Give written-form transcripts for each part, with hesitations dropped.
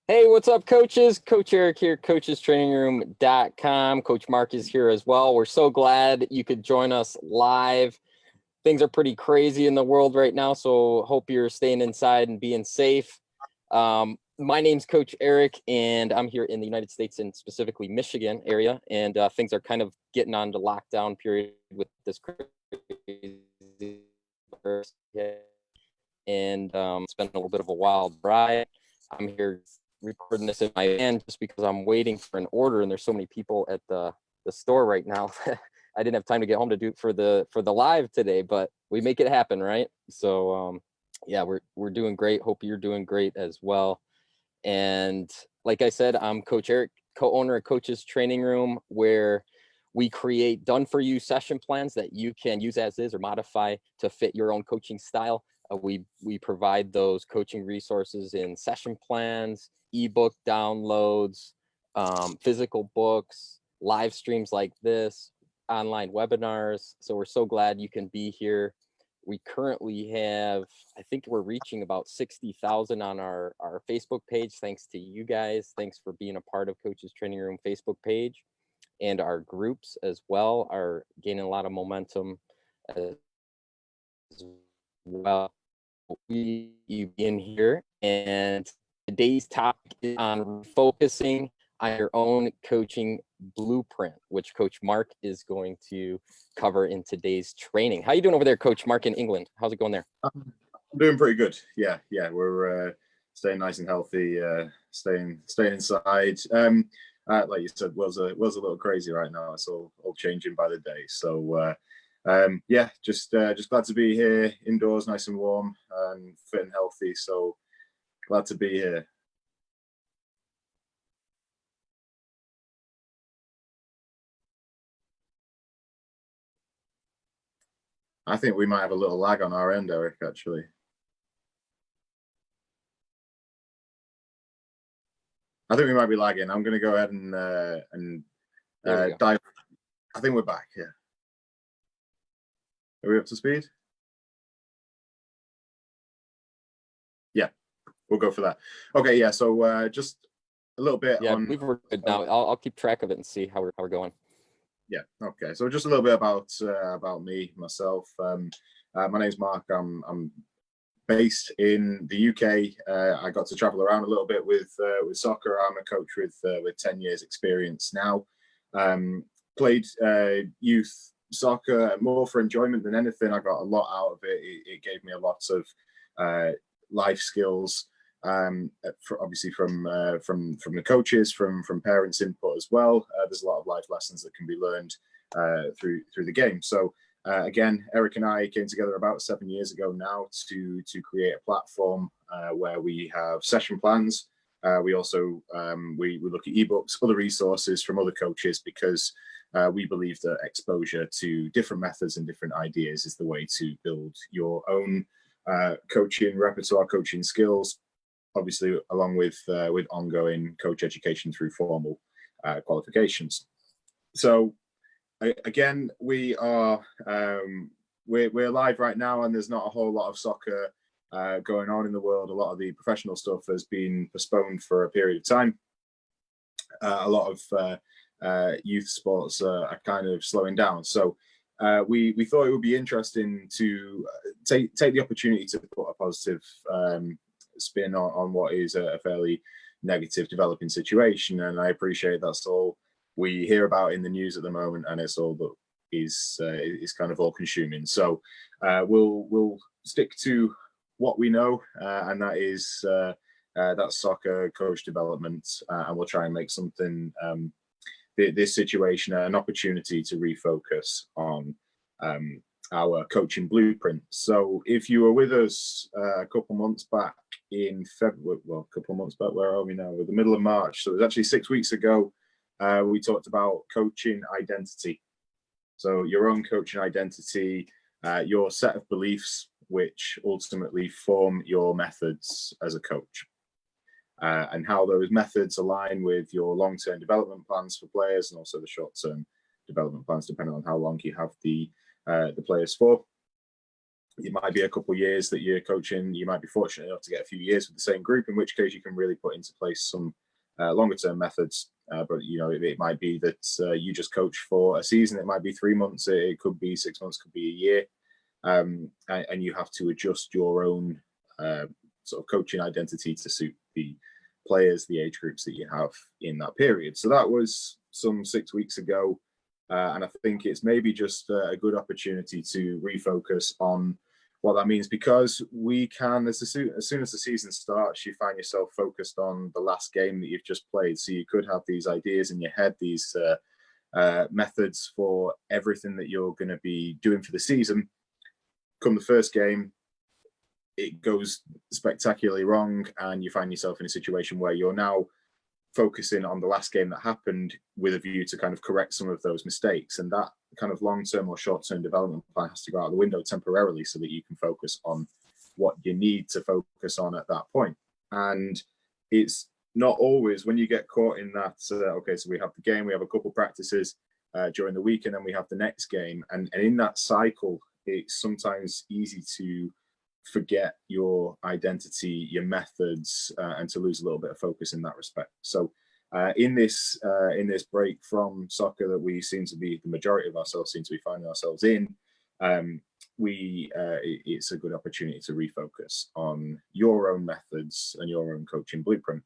Hey, what's up, coaches? Coach Eric here, coachestrainingroom.com. Coach Mark is here as well. We're so glad you could join us live. Things are pretty crazy in the world right now, so hope you're staying inside and being safe. My name's Coach Eric, and I'm here in the United States and specifically Michigan area, and things are kind of getting on to lockdown period with this crazy virus. And it's been a little bit of a wild ride. I'm here recording this in my van just because I'm waiting for an order, and there's so many people at the store right now. I didn't have time to get home to do for the live today, but we make it happen, right? So yeah, we're doing great. Hope you're doing great as well. And like I said, I'm Coach Eric, co-owner of Coach's Training Room, where we create done-for-you session plans that you can use as is or modify to fit your own coaching style. We provide those coaching resources in session plans, ebook downloads, physical books, live streams like this, online webinars. So we're so glad you can be here. We currently have, I think we're reaching about 60,000 on our Facebook page. Thanks to you guys. Thanks for being a part of Coach's Training Room Facebook page. And our groups as well are gaining a lot of momentum as well. We in here, and today's topic is on refocusing on your own coaching blueprint, which Coach Mark is going to cover in today's training. How you doing over there, Coach Mark, in England? How's it going there? I'm doing pretty good. Yeah, we're staying nice and healthy, staying inside. Like you said, world's a little crazy right now. It's all changing by the day. So yeah, just glad to be here indoors, nice and warm and fit and healthy. So glad to be here. I think we might have a little lag on our end, Eric, actually. I think we might be lagging. I'm going to go ahead and dive. I think we're back. Yeah. Are we up to speed? Yeah, we'll go for that. Okay. Yeah. So just a little bit. Yeah, I believe we're good now. I'll keep track of it and see how we're going. Yeah. Okay. So just a little bit about me, myself. My name's Mark. I'm based in the UK. I got to travel around a little bit with soccer. I'm a coach with 10 years experience now. Played youth soccer more for enjoyment than anything. I got a lot out of it. It gave me a lot of life skills. Obviously from the coaches, from parents' input as well. There's a lot of life lessons that can be learned through the game. So again, Eric and I came together about 7 years ago now to create a platform where we have session plans. We also we look at ebooks, other resources from other coaches, because we believe that exposure to different methods and different ideas is the way to build your own coaching repertoire, coaching skills, obviously along with ongoing coach education through formal qualifications. So again, we are we're live right now, and there's not a whole lot of soccer going on in the world. A lot of the professional stuff has been postponed for a period of time. A lot of youth sports are kind of slowing down. So we thought it would be interesting to take the opportunity to put a positive spin on what is a fairly negative developing situation. And I appreciate that's all we hear about in the news at the moment, and it's all that is kind of all consuming. So we'll stick to what we know, and that is that's soccer coach development, and we'll try and make something this situation an opportunity to refocus on our coaching blueprint. So if you were with us a couple months back in February, well, a couple of months back, where are we now? We're the middle of March. So it was actually 6 weeks ago. We talked about coaching identity. So your own coaching identity, your set of beliefs, which ultimately form your methods as a coach, and how those methods align with your long-term development plans for players, and also the short-term development plans, depending on how long you have the players for. it might be a couple of years that you're coaching. You might be fortunate enough to get a few years with the same group, in which case you can really put into place some longer term methods. But it might be that you just coach for a season. It might be 3 months. It could be 6 months. Could be a year. And you have to adjust your own sort of coaching identity to suit the players, the age groups that you have in that period. So that was some 6 weeks ago. And I think it's maybe just a good opportunity to refocus on what that means, because we can, as soon as the season starts, you find yourself focused on the last game that you've just played. So you could have these ideas in your head, these methods for everything that you're going to be doing for the season. Come the first game, it goes spectacularly wrong, and you find yourself in a situation where you're now focusing on the last game that happened with a view to kind of correct some of those mistakes. And that kind of long-term or short-term development plan has to go out the window temporarily so that you can focus on what you need to focus on at that point. And it's not always, when you get caught in that, okay, so we have the game, we have a couple practices during the week, and then we have the next game. And in that cycle, it's sometimes easy to forget your identity, your methods, and to lose a little bit of focus in that respect. So in this break from soccer that we seem to be, the majority of ourselves seem to be finding ourselves in, it's a good opportunity to refocus on your own methods and your own coaching blueprint.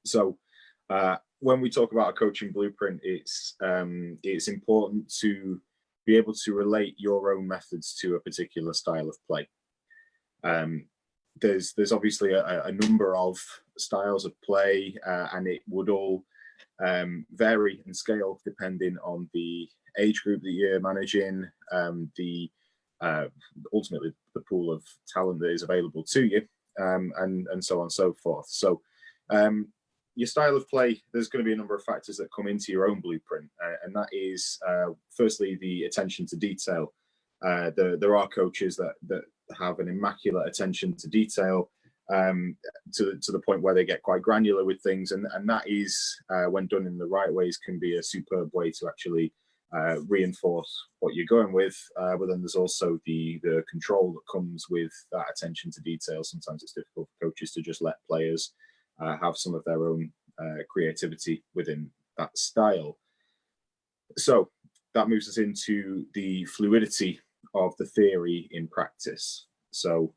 So when we talk about a coaching blueprint, it's important to be able to relate your own methods to a particular style of play. There's obviously a number of styles of play, and it would all vary and scale depending on the age group that you're managing, ultimately the pool of talent that is available to you, and so on and so forth. So your style of play, there's going to be a number of factors that come into your own blueprint, and that is firstly the attention to detail. There are coaches that have an immaculate attention to detail, to the point where they get quite granular with things, and that is, when done in the right ways, can be a superb way to actually reinforce what you're going with. But then there's also the control that comes with that attention to detail. Sometimes it's difficult for coaches to just let players have some of their own creativity within that style. So that moves us into the fluidity of the theory in practice. So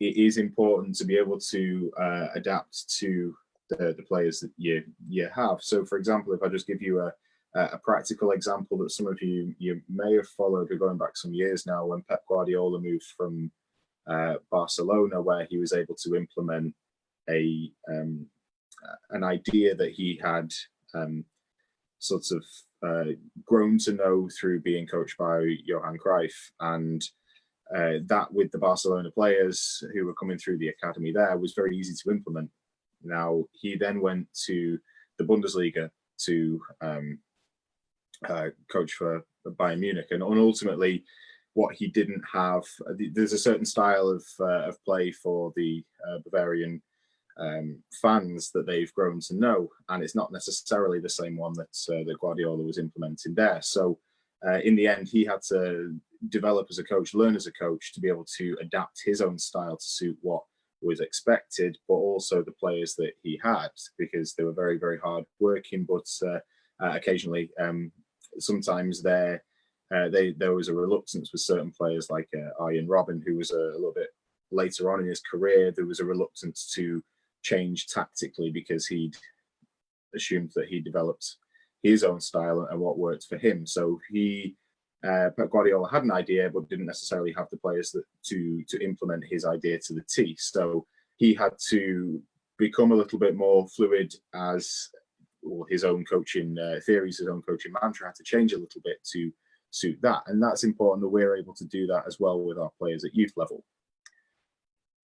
it is important to be able to adapt to the players that you have. So, for example, if I just give you a practical example that some of you may have followed, we're going back some years now, when Pep Guardiola moved from Barcelona, where he was able to implement an idea that he had sort of grown to know through being coached by Johan Cruyff, and that with the Barcelona players who were coming through the academy there was very easy to implement. Now, he then went to the Bundesliga to coach for Bayern Munich, and ultimately what he didn't have, there's a certain style of play for the Bavarian fans that they've grown to know, and it's not necessarily the same one that Guardiola was implementing there. So in the end, he had to develop as a coach, learn as a coach, to be able to adapt his own style to suit what was expected, but also the players that he had, because they were very, very hard working, but occasionally, sometimes there was a reluctance with certain players like Arjen Robben, who was a little bit later on in his career. There was a reluctance to change tactically because he'd assumed that he developed his own style and what worked for him. So Pep Guardiola had an idea, but didn't necessarily have the players to implement his idea to the T. So he had to become a little bit more fluid as his own coaching theories, his own coaching mantra had to change a little bit to suit that. And that's important that we're able to do that as well with our players at youth level.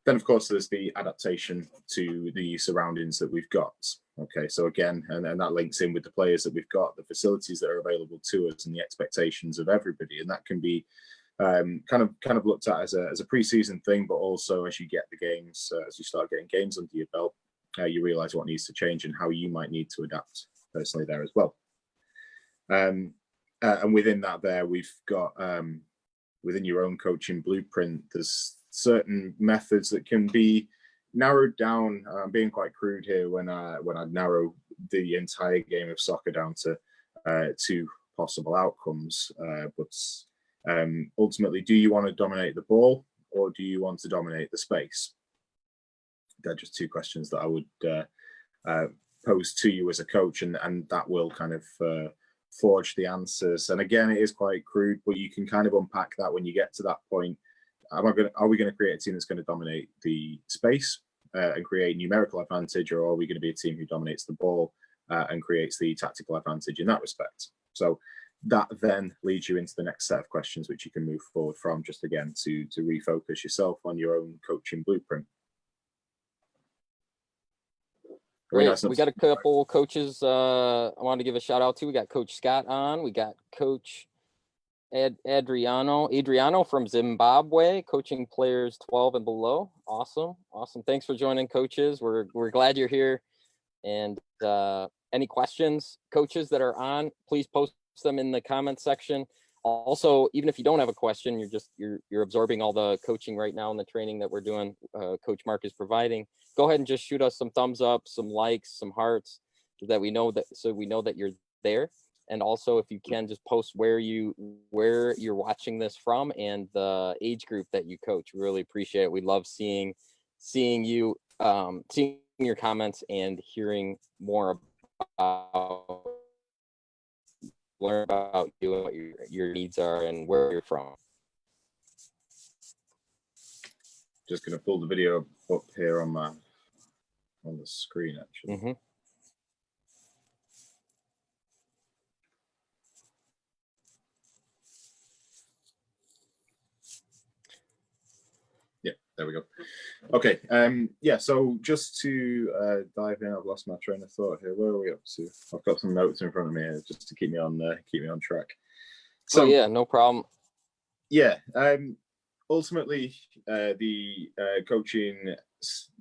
Then, of course, there's the adaptation to the surroundings that we've got. Okay, so again, and that links in with the players that we've got, the facilities that are available to us, and the expectations of everybody. And that can be kind of looked at as a pre-season thing, but also as you get the games, as you start getting games under your belt, you realise what needs to change and how you might need to adapt personally there as well. And within that, there we've got within your own coaching blueprint, there's certain methods that can be narrowed down. I'm being quite crude here when I narrow the entire game of soccer down to two possible outcomes. But ultimately, do you want to dominate the ball, or do you want to dominate the space? They're just two questions that I would pose to you as a coach, and that will kind of forge the answers. And again, it is quite crude, but you can kind of unpack that when you get to that point. Are we going to create a team that's going to dominate the space and create numerical advantage, or are we going to be a team who dominates the ball and creates the tactical advantage in that respect? So that then leads you into the next set of questions, which you can move forward from, just again to refocus yourself on your own coaching blueprint. Great. We got a couple coaches I wanted to give a shout out to. We got Coach Scott on. We got Coach Adriano from Zimbabwe, coaching players 12 and below. Awesome. Thanks for joining, coaches. We're glad you're here. And any questions, coaches that are on, please post them in the comment section. Also, even if you don't have a question, you're absorbing all the coaching right now and the training that we're doing. Coach Mark is providing. Go ahead and just shoot us some thumbs up, some likes, some hearts, so we know that you're there. And also, if you can, just post where you're watching this from and the age group that you coach. We really appreciate it. We love seeing you, seeing your comments and hearing more about, learn about you and what your needs are and where you're from. Just going to pull the video up here on the screen, actually. Mm-hmm. Yeah, there we go. Okay. Yeah, so just to dive in, I've lost my train of thought here. Where are we up to? I've got some notes in front of me here just to keep me on track. So yeah, no problem. Yeah. Ultimately, the coaching,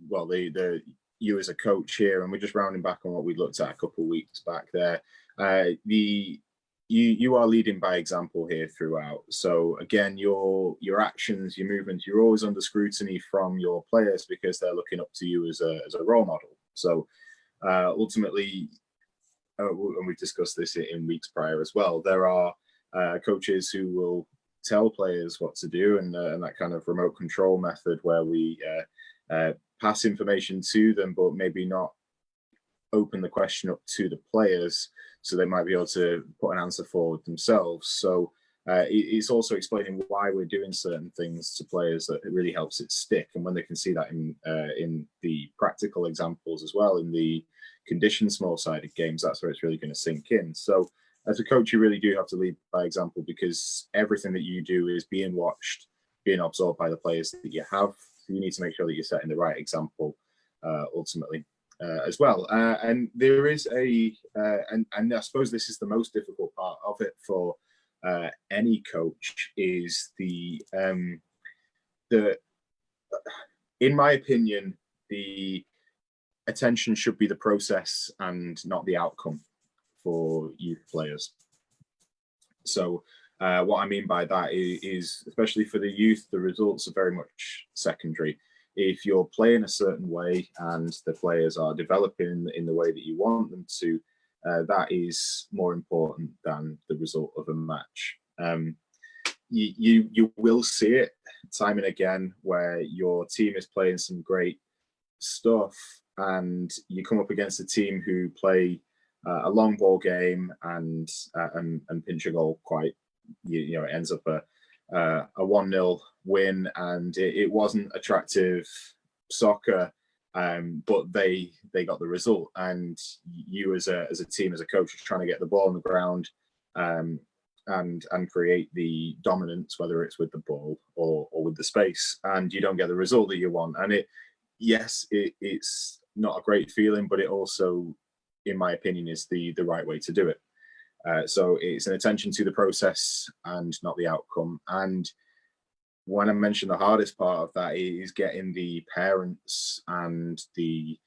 well, the you as a coach here, and we're just rounding back on what we looked at a couple of weeks back there. You are leading by example here throughout. So again, your actions, your movements, you're always under scrutiny from your players because they're looking up to you as a role model. So ultimately, and we've discussed this in weeks prior as well, there are coaches who will tell players what to do, and that kind of remote control method where we pass information to them, but maybe not open the question up to the players so they might be able to put an answer forward themselves. So it's also explaining why we're doing certain things to players that it really helps it stick. And when they can see that in the practical examples as well, in the conditioned small-sided games, that's where it's really going to sink in. So as a coach, you really do have to lead by example, because everything that you do is being watched, being absorbed by the players that you have. So you need to make sure that you're setting the right example ultimately. As well, and there is and I suppose this is the most difficult part of it for any coach, is the in my opinion, the attention should be the process and not the outcome for youth players. So what I mean by that is, especially for the youth, the results are very much secondary. If you're playing a certain way and the players are developing in the way that you want them to, that is more important than the result of a match. You will see it time and again where your team is playing some great stuff and you come up against a team who play a long ball game and pinch a goal quite, it ends up a 1-0 win, and it wasn't attractive soccer, but they got the result. And you as a team, as a coach, are trying to get the ball on the ground and create the dominance, whether it's with the ball or with the space, and you don't get the result that you want. And it's not a great feeling, but it also, in my opinion, is the right way to do it. So it's an attention to the process and not the outcome. And when I mentioned the hardest part of that is getting the parents and the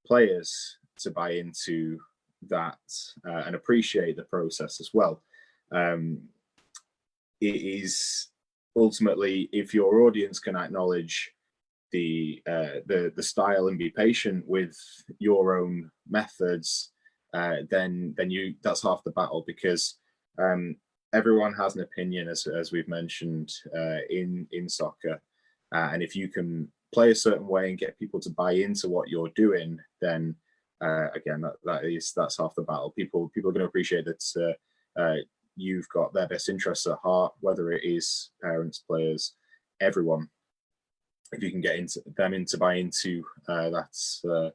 players to buy into that and appreciate the process as well. It is ultimately, if your audience can acknowledge the style and be patient with your own methods, then that's half the battle, because everyone has an opinion, as we've mentioned, in soccer, and if you can play a certain way and get people to buy into what you're doing, then again, that's half the battle. People are going to appreciate that you've got their best interests at heart, whether it is parents, players, everyone. If you can get them to buy into that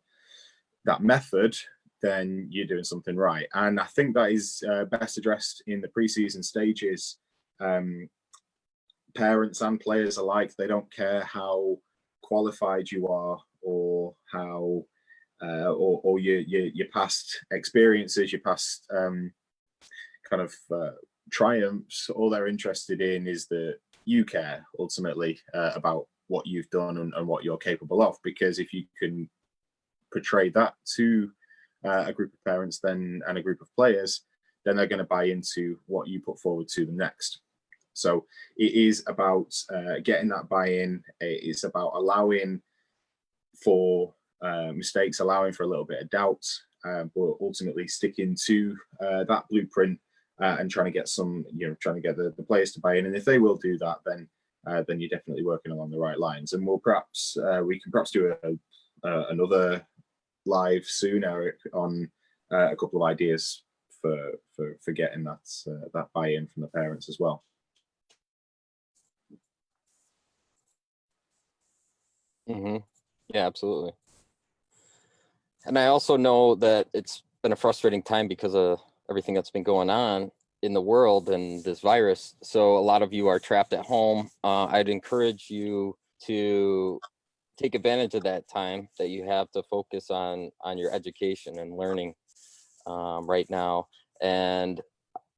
method, then you're doing something right. And I think that is best addressed in the preseason stages. Parents and players alike, they don't care how qualified you are, or how or your past experiences, your past kind of triumphs. All they're interested in is that you care ultimately about what you've done and what you're capable of, because if you can portray that to a group of parents and a group of players, then they're going to buy into what you put forward to them next. So it is about getting that buy-in. It's about allowing for mistakes, allowing for a little bit of doubt, but ultimately sticking to that blueprint and trying to get the players to buy in. And if they will do that, then you're definitely working along the right lines. And we can perhaps do another live soon, Eric, on a couple of ideas for getting that buy-in from the parents as well. Mm-hmm. Yeah, absolutely. And I also know that it's been a frustrating time because of everything that's been going on in the world and this virus. So a lot of you are trapped at home. I'd encourage you to take advantage of that time that you have to focus on your education and learning right now. And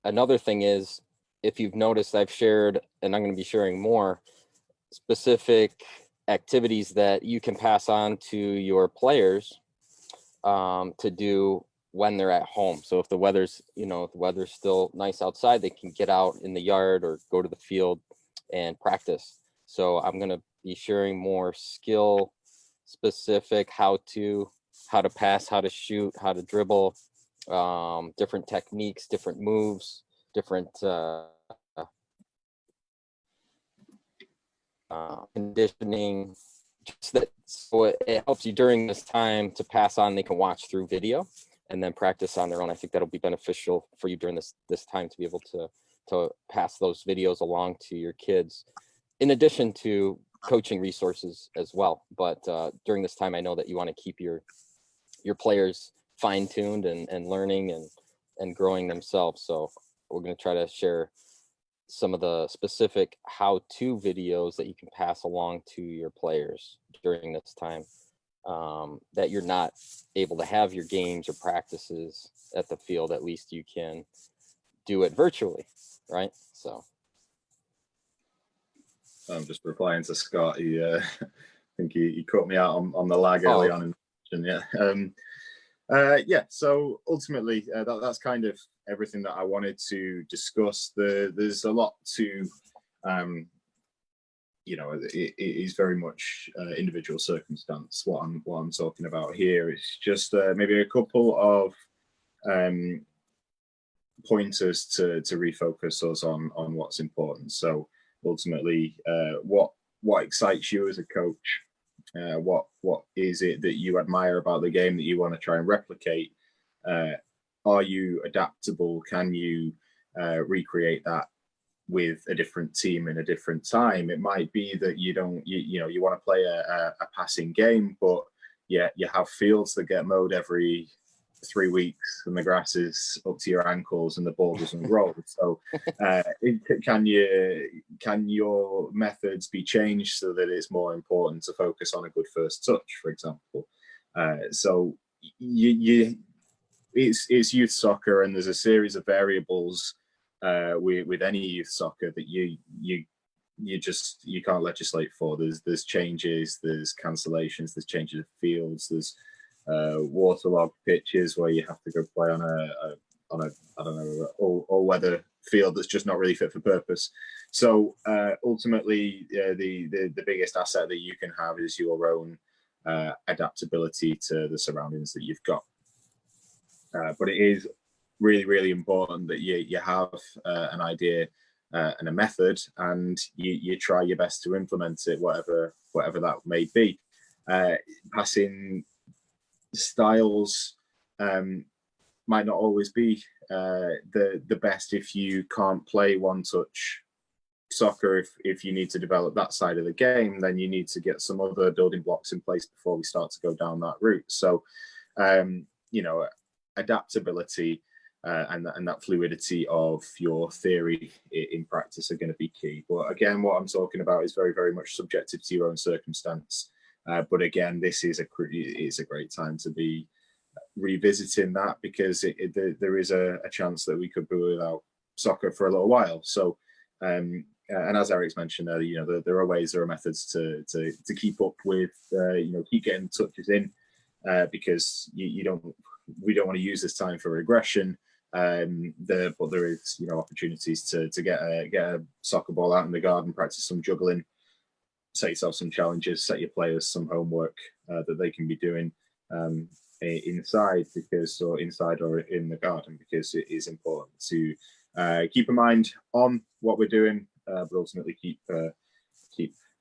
another thing is, if you've noticed, I've shared, and I'm going to be sharing more specific activities that you can pass on to your players to do when they're at home. So if the weather's still nice outside, they can get out in the yard or go to the field and practice. So I'm going to be sharing more skill specific, how to pass, how to shoot, how to dribble, different techniques, different moves, different conditioning, just that, so it helps you during this time to pass on. They can watch through video and then practice on their own. I think that'll be beneficial for you during this time to be able to pass those videos along to your kids, in addition to coaching resources as well. But during this time, I know that you want to keep your players fine-tuned and learning and growing themselves. So we're going to try to share some of the specific how-to videos that you can pass along to your players during this time, that you're not able to have your games or practices at the field. At least you can do it virtually, right? So I'm just replying to Scott. I think he caught me out on the lag early on. So ultimately, that's kind of everything that I wanted to discuss. There's a lot to, it is very much individual circumstance. What I'm talking about here is just maybe a couple of pointers to refocus us on what's important. So ultimately, what excites you as a coach? What is it that you admire about the game that you want to try and replicate? Are you adaptable? Can you recreate that with a different team in a different time? It might be that you want to play a passing game, but you have fields that get mowed every 3 weeks and the grass is up to your ankles and the ball doesn't roll. So can your methods be changed so that it's more important to focus on a good first touch, for example? So it's youth soccer, and there's a series of variables with any youth soccer that you can't legislate for. There's changes, there's cancellations, there's changes of fields, there's waterlogged pitches where you have to go play on on a, I don't know, all weather field that's just not really fit for purpose. So ultimately, the biggest asset that you can have is your own adaptability to the surroundings that you've got. But it is really, really important that you have an idea and a method, and you try your best to implement it, whatever that may be. Passing styles might not always be the best if you can't play one touch soccer. If you need to develop that side of the game, then you need to get some other building blocks in place before we start to go down that route. So you know, adaptability and that fluidity of your theory in practice are going to be key. But again, what I'm talking about is very, very much subjective to your own circumstance. But again, this is a great time to be revisiting that, because there is a chance that we could be without soccer for a little while. So and as Eric's mentioned earlier, you know, there are ways, there are methods to keep up with, you know, keep getting touches in, because we don't want to use this time for regression. But there is, you know, opportunities to get a soccer ball out in the garden, practice some juggling, set yourself some challenges, set your players some homework that they can be doing inside, or in the garden, because it is important to keep a mind on what we're doing, but ultimately keep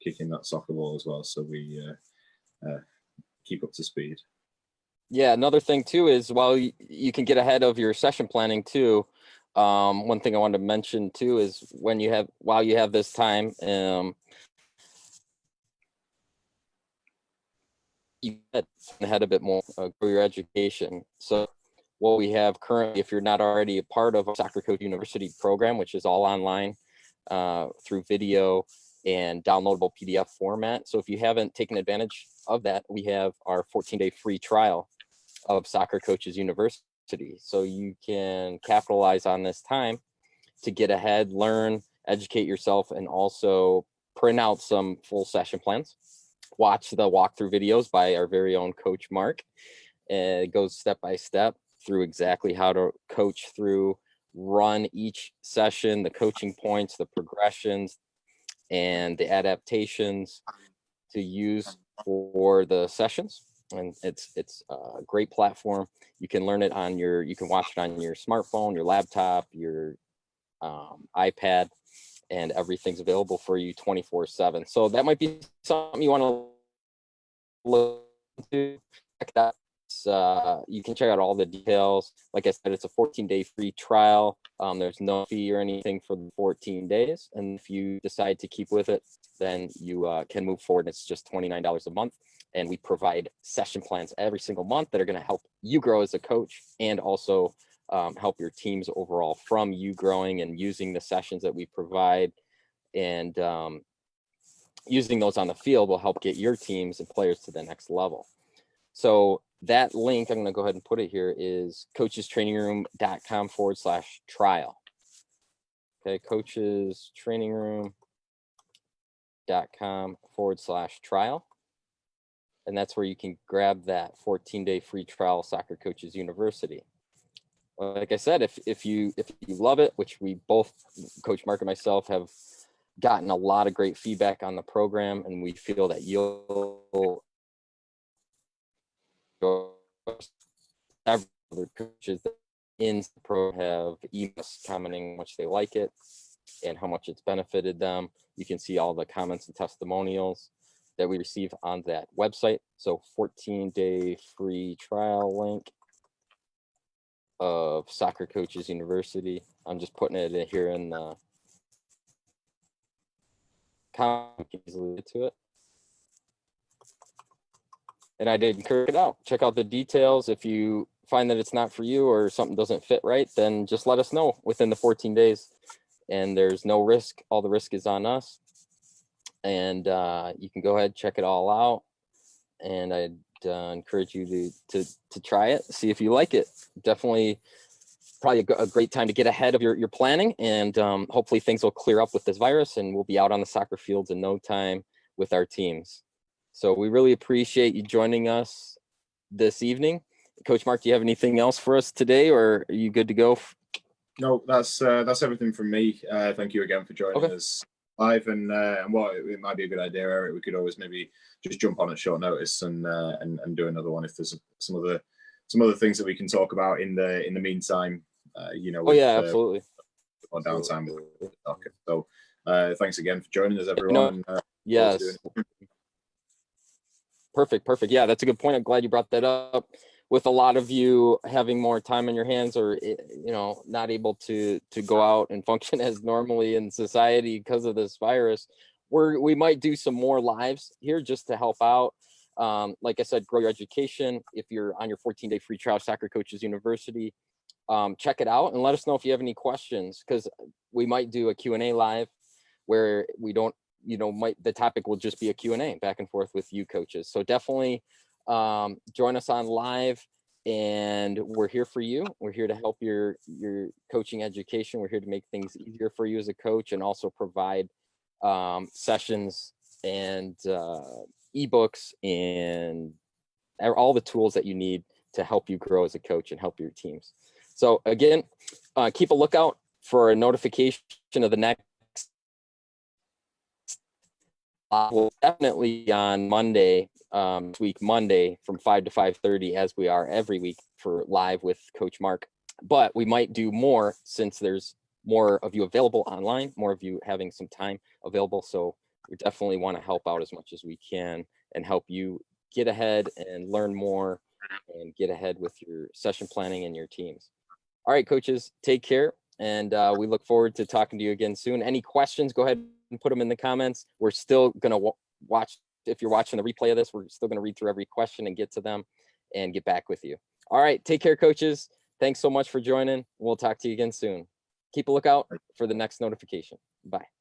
kicking that soccer ball as well, so we keep up to speed. Yeah, another thing too is, while you can get ahead of your session planning too, one thing I wanted to mention too is, while you have this time, you get ahead a bit more, grow your education. So what we have currently, if you're not already a part of our Soccer Coach University program, which is all online through video and downloadable PDF format. So if you haven't taken advantage of that, we have our 14-day free trial of Soccer Coaches University. So you can capitalize on this time to get ahead, learn, educate yourself, and also print out some full session plans. Watch the walkthrough videos by our very own Coach Mark. And it goes step by step through exactly how to coach through, run each session, the coaching points, the progressions, and the adaptations to use for the sessions. And it's a great platform. You can learn it on you can watch it on your smartphone, your laptop, your iPad, and everything's available for you 24/7. So that might be something you want to look into. Check that. You can check out all the details. Like I said, it's a 14-day free trial. There's no fee or anything for the 14 days. And if you decide to keep with it, then you can move forward. It's just $29 a month. And we provide session plans every single month that are going to help you grow as a coach, and also help your teams overall from you growing and using the sessions that we provide. And using those on the field will help get your teams and players to the next level. So that link, I'm going to go ahead and put it here, is coachestrainingroom.com/trial. Okay, coachestrainingroom.com/trial. And that's where you can grab that 14-day free trial, Soccer Coaches University. Like I said, if you love it, which we both, Coach Mark and myself, have gotten a lot of great feedback on the program, and we feel that you'll other coaches in the pro have emails commenting how much they like it and how much it's benefited them. You can see all the comments and testimonials that we receive on that website. So 14-day free trial link of Soccer Coaches University. I'm just putting it in here in the comment, easily get to it. And I did encourage it out. Check out the details. If you find that it's not for you or something doesn't fit right, then just let us know within the 14 days. And there's no risk. All the risk is on us. And you can go ahead, check it all out. And I'd encourage you to try it, see if you like it. Definitely probably a great time to get ahead of your planning. And hopefully things will clear up with this virus, and we'll be out on the soccer fields in no time with our teams. So we really appreciate you joining us this evening. Coach Mark, do you have anything else for us today, or are you good to go? No, that's everything from me. Thank you again for joining us live, and what it might be a good idea, Eric. We could always maybe just jump on at short notice and do another one if there's some other things that we can talk about in the meantime. Absolutely. More downtime with the docket. So thanks again for joining us, everyone. Yes. Perfect. Yeah, that's a good point. I'm glad you brought that up. With a lot of you having more time on your hands, or not able to go out and function as normally in society because of this virus, we might do some more lives here just to help out. Like I said, grow your education. If you're on your 14-day free trial, Soccer Coaches University, check it out and let us know if you have any questions, because we might do a Q&A live where we don't, the topic will just be a Q&A back and forth with you coaches. So definitely join us on live, and we're here for you. We're here to help your coaching education. We're here to make things easier for you as a coach, and also provide sessions and ebooks and all the tools that you need to help you grow as a coach and help your teams. So again, keep a lookout for a notification of the next. We'll definitely on Monday, Monday from 5 to 5:30, as we are every week for live with Coach Mark. But we might do more since there's more of you available online, more of you having some time available. So we definitely want to help out as much as we can and help you get ahead and learn more and get ahead with your session planning and your teams. All right, coaches, take care. And we look forward to talking to you again soon. Any questions, go ahead and put them in the comments. We're still going to watch. If you're watching the replay of this, we're still going to read through every question and get to them and get back with you. All right. Take care, coaches. Thanks so much for joining. We'll talk to you again soon. Keep a lookout for the next notification. Bye.